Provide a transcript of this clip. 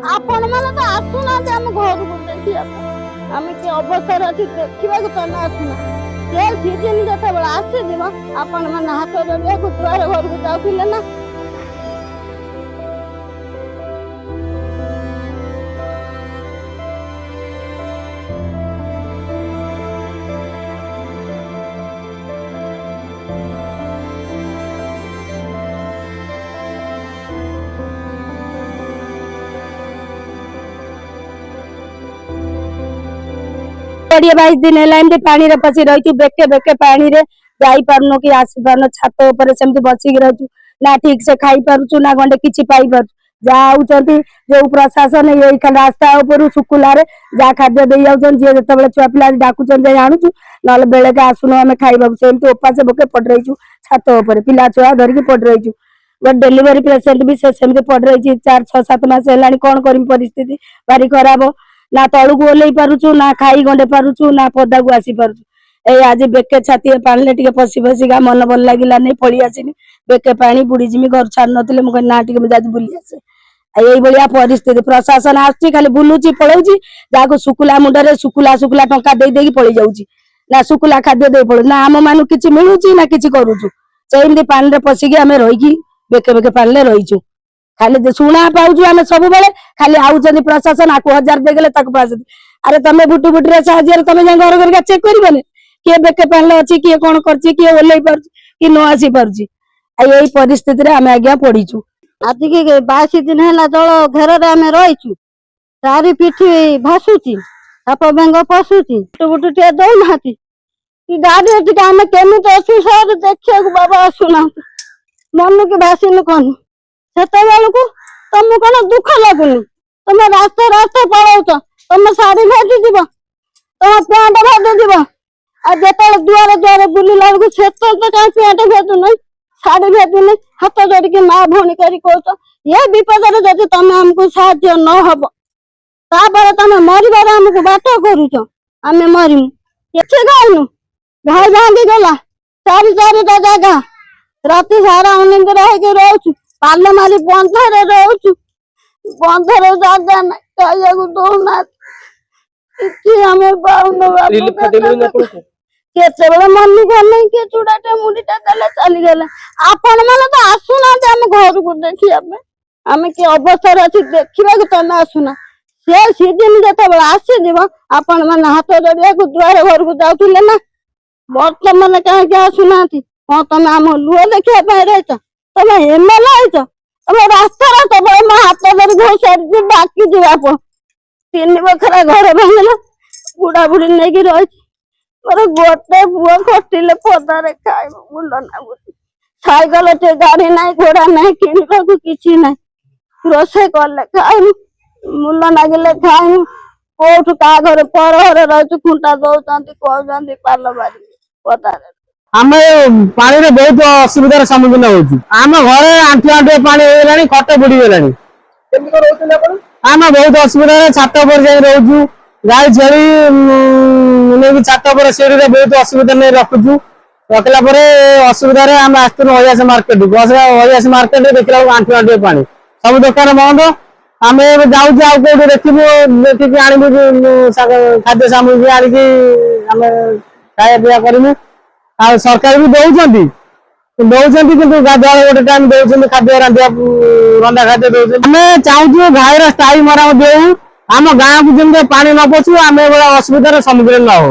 आपण मैंने तो आसुना आम घर को देखिए आम कि अवस्था अच्छी देखा तुम आसुना से सीजन जो आसीज आपण मैंने हाथ दुआर घर को जाऊे ना कोड़े 22 दिन है पानी रे पसी रही बेके बेके पानी रे जाई पारनु कि आसी पारनु छात ऊपर सेमती बसिक रहू ना ठीक से खाई पारुचु ना गंडे किछि पाई पारु जा आउचंती जो प्रशासन यही रास्ता ऊपर सुकुला रे जा खाद्य दे जाउचन जे जतबेले छुआ पिला डाकुचन जे आणुचु नले बेले के आसुनो हमें खाइबाबु सेमती उपास बके पड़ रहीचु छात ऊपर पिला छुआ धरिकी पड़ रहीचु गो डेलीवरी पेशेंट भी से सेमती पड़ रही 4-6-7 मास हेलानी कोन करिम परिस्थिति भारी खराब ना तलू को ओल्लै पारुचु ना खाई गंडे पारुचु ना पदा को आसी पारुचु ए आज बेके छाती पानी टिके फसी फसिका मन भल लगिला नहीं पड़ी आसीनी बेके पानी बुड़ी जिमी घर छाड़ नथिले मु ना टिके जाज बुली आसे एई बलिया परिस्थिति प्रशासन आछि खाली बुलुची पळौची जाको सुकुला मुंडरे सुकुला सुकुला टंका देई देई पळी जाउची ना सुकुला खाद्य देई पळो ना हम मानु किछि मिलुची ना किछि करूचु सेमती पानी रे पसिकी हमें रहिकी बेके बेके पानी रे रहिचु खाली शुणा पाऊँ आम सब बेले खाली आउचंदी प्रशासन आपको 1000 देगले अरे तमे बुटु बुटरे साहाଯ୍य तमे जा घर घर चेक करबने किए बेके पानी अच्छी किए कौन करछि किए ओल्लै पारछि कि न आसी पारछि यही परिस्थिति रे आमे आज्ञा पड़ीचु आज के 22 दिन है जल घेर रे आमे रहीचु चारि पिठी भासुची साप बेंग पशुची बुटु टे दौ नाती कि गाड़ी टिके आमे केमिति असु सर देखिया बाबा आसुना मन के भासिनु कोन सेते बेलकु तुम कौन दुख लगुनि तुम रास्ता रास्ता पड़ाऊच तुम शाढ़ी भेजी जीव तुम पैंट भेजी जीव आ जो दुआरे दुआरे बुलिला बेलू से तो कहीं पैंट भेजु नहीं शाढ़ी भेजु नहीं हाथ जोड़िकी माँ भौणी कर कौच ये विपद जब तुम आमको साहाय्य न हम तापर तुम मरबार आमको बाट करुच आम मरमु किसी खाइनु घाई भांगी गला 4-4टा जगह राति सारा अनिंद्रा होकर रोचु पाल मारी बंधरे रोचु बंधरे जागा ना खाइया दौना कि हमें पाउन केते बड़े मनी गले के चूड़ाटे मुड़ीटा देले चली गले आपण माने तो आसुना हम घर को देखिया आमे के अवस्था अछि देखिबा के तने आसुना से सीजन जते आसी जीव आपण माने हाथ जोड़िया को दुआर घर को जाउथिले ना वर्तमान कहीं के आसुना हां तमे हम लुह देखिया पाए रहत तमे एमएलए आइछ तमे रास्ता रास्ता मो हाथ धर घोषारी बाकी जीवा 3 बखरा घर भांगला बुढ़ा बुढ़ी नहीं कि रही मोर गोटे पुआ खटिले पदारे खाए मुल ना साइकेल टे गाड़ी नहीं घोड़ा नहीं किणवा को किछि नहीं रोसे कले खाए मुल नागिले खाए कोठ का घर पर घर रही खुंटा दौरान कहते पाल बारी पदारे आम पानी रे बहुत असुविधार सम्मुखीन होती आम घर आंठु आंठु पानी होगलानी खट बुड़ी गलानी आम बहुत असुविधा छात पर जाई रहूँ गाई छेली नहीं छात पर सीढ़ी रे बहुत असुविधा नहीं रखुचु रखला पर असुविधा रे आम आसुन हयास मार्केट हयास मार्केट देखला आंठु आंठु पानी सब दुकान बंद आम जाऊँ कौटे देखू आणबू खाद्य सामग्री आणिकी आम खाया पीया करमु आ सरकार भी दौरान कि गाधुआ गोटे टाइम दौरान खाद्य रंधा खाद्य दौरान आम चाहूँ घाईर स्थायी मरामती हो आम गाँव को जमी पानी न पशु आम असुविधार सम्मुखीन न हो।